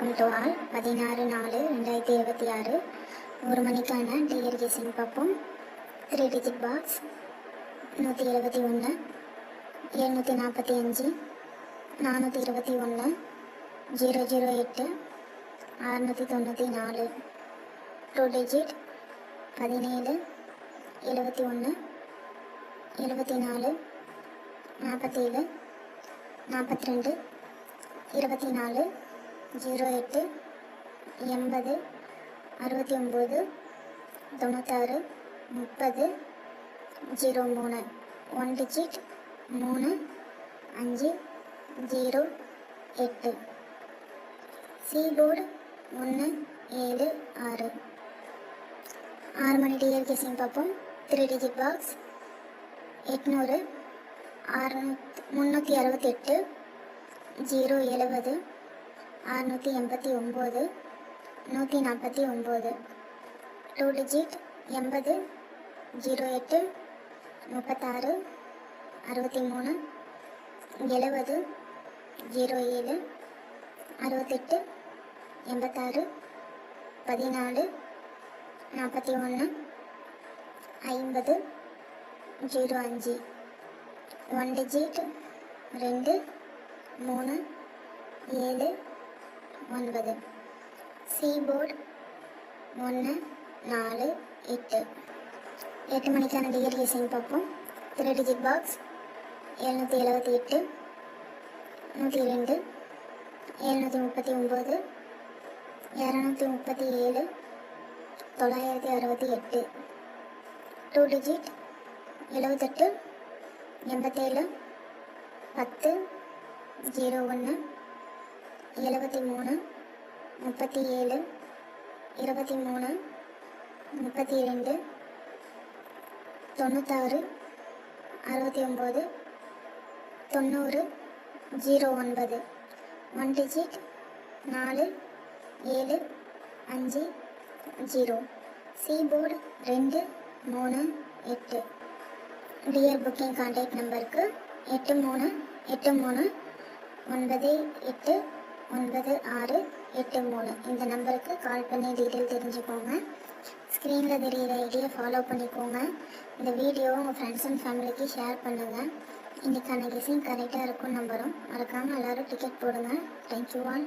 Welcome to all 16/4/2026 1 மணிக்கான TR guessing பார்ப்போம். 3 digit box 171 745 421 008 694. 2 digit 17 71 74 47 42 24 08 80 69 96 30 03. 1 digit 3 5 0 8. சீபோர்டு 1 7 6. 6 மணி TR guessing பார்ப்போம். 3 digit box 800 368 070 689 149. 2 digit 80 08 36 63 70 07 68 86 14 41 50 05. 1 digit 2 3 7 9. சீபோர்டு 1 4 8. 8 மணிக்கான TR guessing பார்ப்போம். 3 digit box 778 102 739 237 968. 2 digit 78 87 10 01 73 37 23 32 96 69 90 09. 1 digit 4 7 5 0. சீபோர்டு 2 3 8. TR booking contact நம்பருக்கு 8383 98 96 83. இந்த நம்பருக்கு கால் பண்ணி டீட்டெயில் தெரிஞ்சுக்கோங்க. ஸ்க்ரீனில் தெரிகிற ஐடியை ஃபாலோ பண்ணிக்கோங்க. இந்த வீடியோவை உங்கள் ஃப்ரெண்ட்ஸ் அண்ட் ஃபேமிலிக்கு ஷேர் பண்ணுங்கள். இன்றைக்கான கெஸிங் கரெக்டாக இருக்கும் நம்பரும். மறக்காமல் எல்லோரும் டிக்கெட் போடுங்க. Thank you all.